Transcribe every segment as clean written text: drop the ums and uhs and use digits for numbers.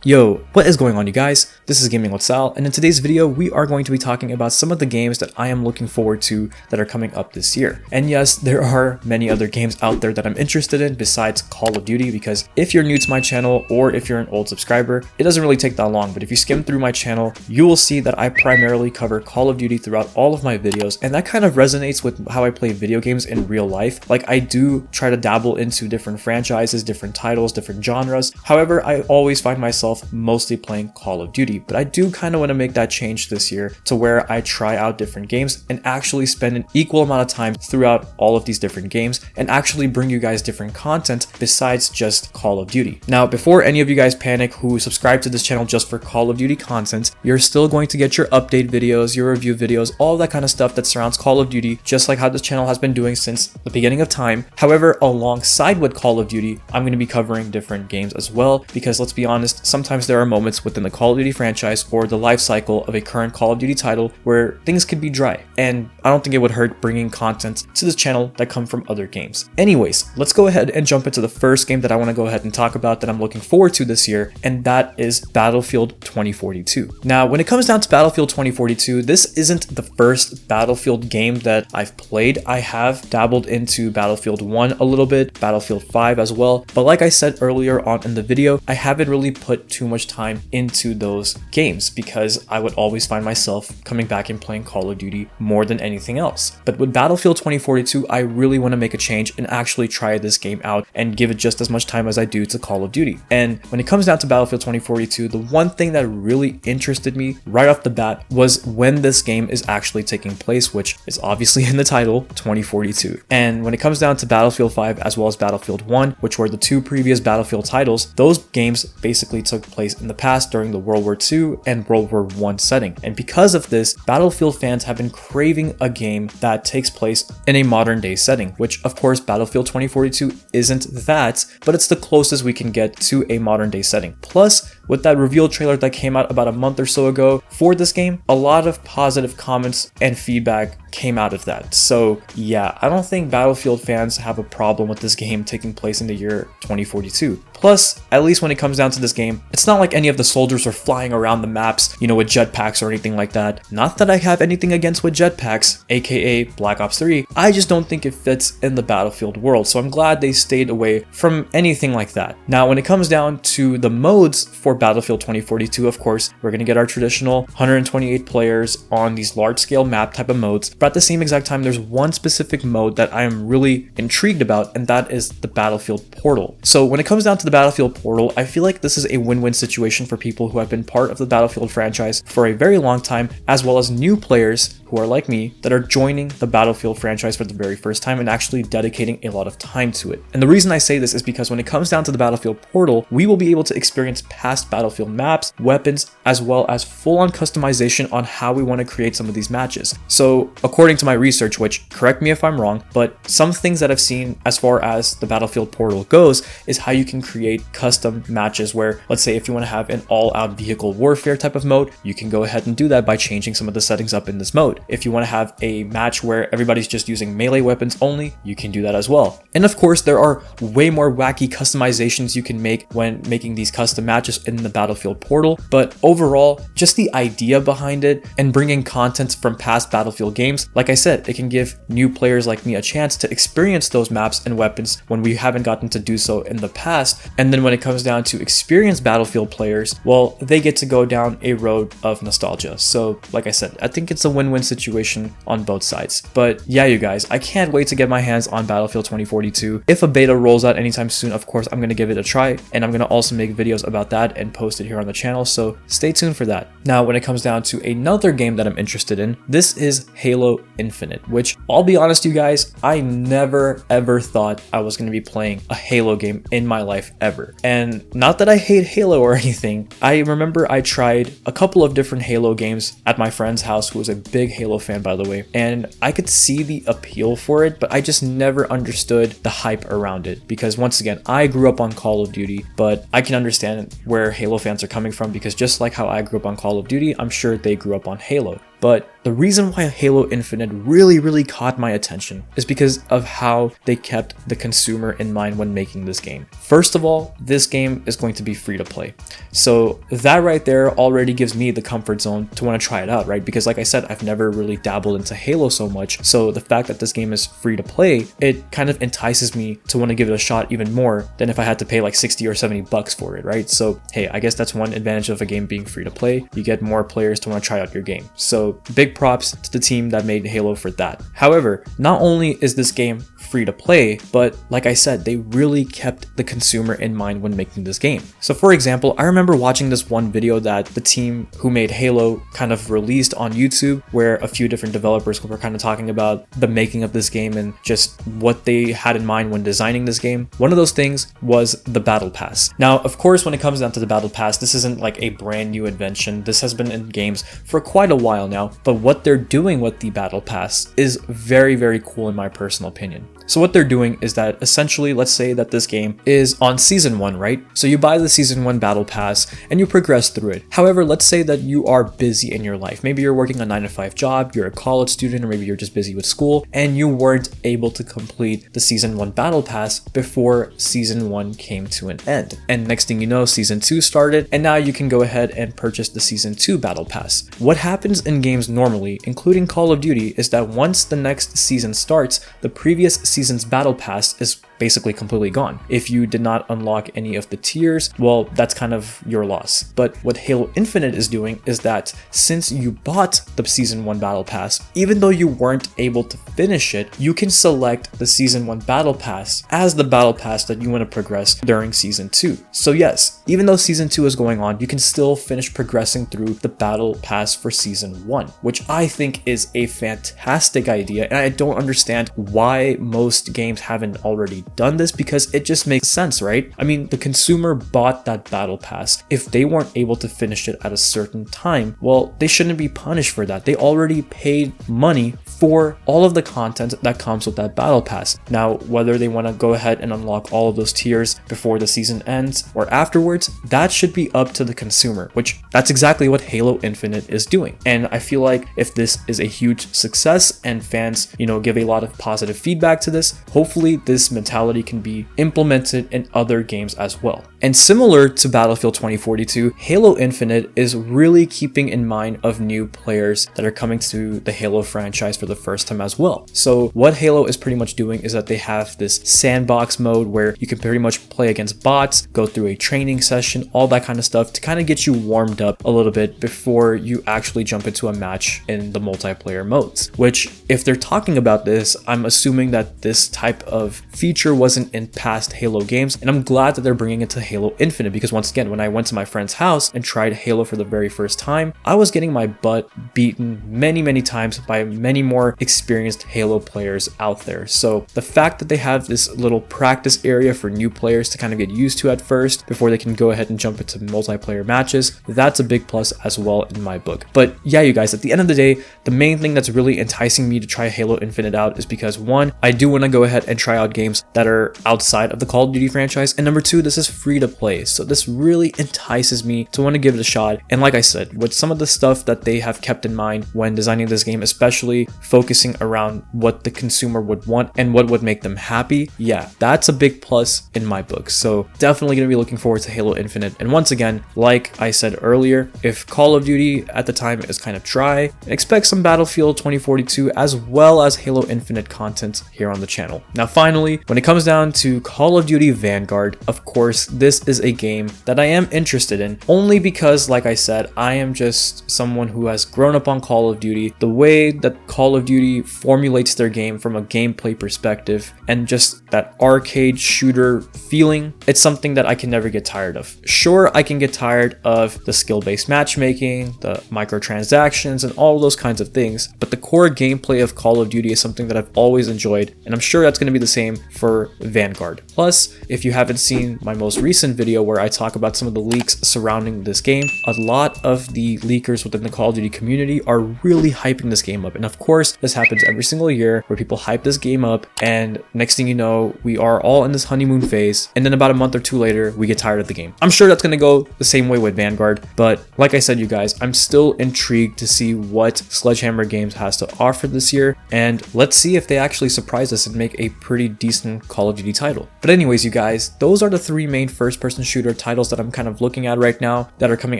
Yo, what is going on, you guys? This is Gaming with Sal, and in today's video we are going to be talking about some of the games that I am looking forward to that are coming up this year. And yes, there are many other games out there that I'm interested in besides Call of Duty, because if you're new to my channel or if you're an old subscriber, it doesn't really take that long, but if you skim through my channel, you will see that I primarily cover Call of Duty throughout all of my videos, and that kind of resonates with how I play video games in real life. Like, I do try to dabble into different franchises, different titles, different genres. However, I always find myself mostly playing Call of Duty, but I do kind of want to make that change this year to where I try out different games and actually spend an equal amount of time throughout all of these different games and actually bring you guys different content besides just Call of Duty. Now, before any of you guys panic who subscribe to this channel just for Call of Duty content, you're still going to get your update videos, your review videos, all that kind of stuff that surrounds Call of Duty, just like how this channel has been doing since the beginning of time. However, alongside with Call of Duty, I'm going to be covering different games as well, because let's be honest, sometimes there are moments within the Call of Duty franchise or the life cycle of a current Call of Duty title where things could be dry, and I don't think it would hurt bringing content to this channel that come from other games. Anyways, let's go ahead and jump into the first game that I want to go ahead and talk about that I'm looking forward to this year, and that is Battlefield 2042. Now, when it comes down to Battlefield 2042, this isn't the first Battlefield game that I've played. I have dabbled into Battlefield 1 a little bit, Battlefield 5 as well, but like I said earlier on in the video, I haven't really put too much time into those games because I would always find myself coming back and playing Call of Duty more than anything else. But with Battlefield 2042, I really want to make a change and actually try this game out and give it just as much time as I do to Call of Duty. And when it comes down to Battlefield 2042, the one thing that really interested me right off the bat was when this game is actually taking place, which is obviously in the title, 2042. And when it comes down to Battlefield 5 as well as Battlefield 1, which were the two previous Battlefield titles, those games basically took place in the past during the World War II and World War I setting. And because of this, Battlefield fans have been craving a game that takes place in a modern day setting, which of course Battlefield 2042 isn't that, but it's the closest we can get to a modern day setting. Plus, with that reveal trailer that came out about a month or so ago for this game, a lot of positive comments and feedback came out of that. So yeah, I don't think Battlefield fans have a problem with this game taking place in the year 2042. Plus, at least when it comes down to this game, it's not like any of the soldiers are flying around the maps, with jetpacks or anything like that. Not that I have anything against with jetpacks, aka Black Ops 3, I just don't think it fits in the Battlefield world, so I'm glad they stayed away from anything like that. Now, when it comes down to the modes for Battlefield 2042, of course, we're going to get our traditional 128 players on these large-scale map type of modes, but at the same exact time, there's one specific mode that I am really intrigued about, and that is the Battlefield Portal. So when it comes down to the Battlefield Portal, I feel like this is a win-win situation for people who have been part of the Battlefield franchise for a very long time, as well as new players who are like me that are joining the Battlefield franchise for the very first time and actually dedicating a lot of time to it. And the reason I say this is because when it comes down to the Battlefield Portal, we will be able to experience past Battlefield maps, weapons, as well as full-on customization on how we want to create some of these matches. So according to my research, which correct me if I'm wrong, but some things that I've seen as far as the Battlefield Portal goes is how you can create custom matches where, let's say if you want to have an all-out vehicle warfare type of mode, you can go ahead and do that by changing some of the settings up in this mode. If you want to have a match where everybody's just using melee weapons only, you can do that as well. And of course, there are way more wacky customizations you can make when making these custom matches in the Battlefield Portal, but overall, just the idea behind it and bringing content from past Battlefield games, like I said, it can give new players like me a chance to experience those maps and weapons when we haven't gotten to do so in the past. And then when it comes down to experienced Battlefield players, well, they get to go down a road of nostalgia. So like I said, I think it's a win-win situation on both sides. But yeah, you guys, I can't wait to get my hands on Battlefield 2042. If a beta rolls out anytime soon, of course, I'm going to give it a try, and I'm going to also make videos about that and post it here on the channel, so stay tuned for that. Now, when it comes down to another game that I'm interested in, this is Halo Infinite, which I'll be honest, you guys, I never ever thought I was going to be playing a Halo game in my life ever. And not that I hate Halo or anything, I remember I tried a couple of different Halo games at my friend's house, who was a big Halo fan, by the way, and I could see the appeal for it, but I just never understood the hype around it, because once again, I grew up on Call of Duty, but I can understand where Halo fans are coming from, because just like how I grew up on Call of Duty, I'm sure they grew up on Halo. but the reason why Halo Infinite really caught my attention is because of how they kept the consumer in mind when making this game. First of all, this game is going to be free to play. So that right there already gives me the comfort zone to want to try it out, right? Because like I said, I've never really dabbled into Halo so much. So the fact that this game is free to play, it kind of entices me to want to give it a shot even more than if I had to pay like 60 or 70 bucks for it, right? So hey, I guess that's one advantage of a game being free to play. You get more players to want to try out your game. So big props to the team that made Halo for that. However, not only is this game free to play, but like I said, they really kept the consumer in mind when making this game. So for example, I remember watching this one video that the team who made Halo kind of released on YouTube, where a few different developers were kind of talking about the making of this game and just what they had in mind when designing this game. One of those things was the Battle Pass. Now, of course, when it comes down to the Battle Pass, this isn't like a brand new invention. This has been in games for quite a while now, but what they're doing with the Battle Pass is very cool in my personal opinion. So what they're doing is that essentially, let's say that this game is on season 1, right? So you buy the season 1 battle pass and you progress through it. However, let's say that you are busy in your life. Maybe you're working a 9-to-5 job, you're a college student, or maybe you're just busy with school and you weren't able to complete the season 1 battle pass before season 1 came to an end. And next thing you know, season 2 started and now you can go ahead and purchase the season 2 battle pass. What happens in games normally, including Call of Duty, is that once the next season starts, the previous season's battle pass is basically completely gone. If you did not unlock any of the tiers, well, that's kind of your loss. But what Halo Infinite is doing is that since you bought the season 1 battle pass, even though you weren't able to finish it, you can select the season 1 battle pass as the battle pass that you want to progress during season 2. So yes, even though season 2 is going on, you can still finish progressing through the battle pass for season 1, which I think is a fantastic idea. And I don't understand why most games haven't already done this, because it just makes sense, right? I mean, the consumer bought that battle pass. If they weren't able to finish it at a certain time, well, they shouldn't be punished for that. They already paid money for all of the content that comes with that battle pass. Now, whether they want to go ahead and unlock all of those tiers before the season ends or afterwards, that should be up to the consumer, which that's exactly what Halo Infinite is doing. And I feel like if this is a huge success and fans, give a lot of positive feedback to this, hopefully this mentality can be implemented in other games as well. And similar to Battlefield 2042, Halo Infinite is really keeping in mind of new players that are coming to the Halo franchise for the first time as well. So what Halo is pretty much doing is that they have this sandbox mode where you can pretty much play against bots, go through a training session, all that kind of stuff to kind of get you warmed up a little bit before you actually jump into a match in the multiplayer modes. Which, if they're talking about this, I'm assuming that this type of feature wasn't in past Halo games, and I'm glad that they're bringing it to Halo Infinite, because once again, when I went to my friend's house and tried Halo for the very first time, I was getting my butt beaten many times by many more experienced Halo players out there. So the fact that they have this little practice area for new players to kind of get used to at first before they can go ahead and jump into multiplayer matches, that's a big plus as well in my book. But yeah, you guys, at the end of the day, the main thing that's really enticing me to try Halo Infinite out is because, one, I do want to go ahead and try out games that are outside of the Call of Duty franchise, and number two, this is free to play, so this really entices me to want to give it a shot. And like I said, with some of the stuff that they have kept in mind when designing this game, especially focusing around what the consumer would want and what would make them happy, yeah, that's a big plus in my book. So definitely going to be looking forward to Halo Infinite. And once again, like I said earlier, if Call of Duty at the time is kind of dry, expect some Battlefield 2042 as well as Halo Infinite content here on the channel. Now finally, when it comes down to Call of Duty Vanguard, of course, this is a game that I am interested in, only because, like I said, I am just someone who has grown up on Call of Duty. The way that Call of Duty formulates their game from a gameplay perspective and just that arcade shooter feeling, it's something that I can never get tired of. Sure, I can get tired of the skill-based matchmaking, the microtransactions, and all those kinds of things, but the core gameplay of Call of Duty is something that I've always enjoyed, and I'm sure that's going to be the same for Vanguard. Plus, if you haven't seen my most recent recent video where I talk about some of the leaks surrounding this game, a lot of the leakers within the Call of Duty community are really hyping this game up. And of course, this happens every single year where people hype this game up, and next thing you know, we are all in this honeymoon phase, and then about a month or two later, we get tired of the game. I'm sure that's going to go the same way with Vanguard, but like I said, you guys, I'm still intrigued to see what Sledgehammer Games has to offer this year, and let's see if they actually surprise us and make a pretty decent Call of Duty title. But anyways, you guys, those are the three main first-person shooter titles that I'm kind of looking at right now that are coming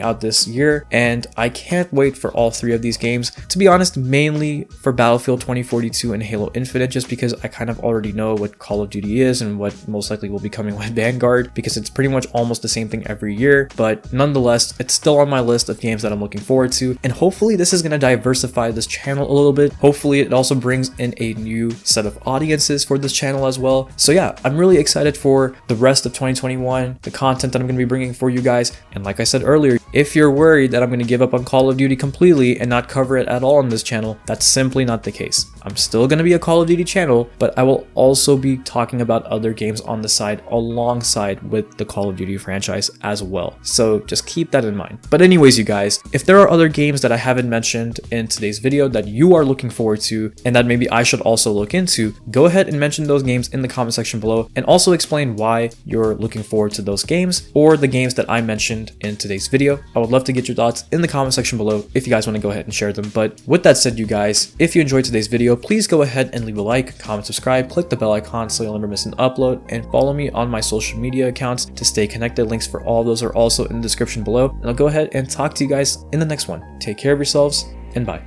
out this year, and I can't wait for all three of these games. To be honest, mainly for Battlefield 2042 and Halo Infinite, just because I kind of already know what Call of Duty is and what most likely will be coming with Vanguard, because it's pretty much almost the same thing every year. But nonetheless, it's still on my list of games that I'm looking forward to, and hopefully this is going to diversify this channel a little bit. Hopefully it also brings in a new set of audiences for this channel as well. So yeah, I'm really excited for the rest of 2021, the content that I'm going to be bringing for you guys. And like I said earlier, if you're worried that I'm going to give up on Call of Duty completely and not cover it at all on this channel, that's simply not the case. I'm still going to be a Call of Duty channel, but I will also be talking about other games on the side alongside with the Call of Duty franchise as well. So just keep that in mind. But anyways, you guys, if there are other games that I haven't mentioned in today's video that you are looking forward to and that maybe I should also look into, go ahead and mention those games in the comment section below, and also explain why you're looking forward to those games or the games that I mentioned in today's video. I would love to get your thoughts in the comment section below if you guys want to go ahead and share them. But with that said, you guys, if you enjoyed today's video, please go ahead and leave a like, comment, subscribe, click the bell icon so you'll never miss an upload, and follow me on my social media accounts to stay connected. Links for all of those are also in the description below, and I'll go ahead and talk to you guys in the next one. Take care of yourselves, and bye.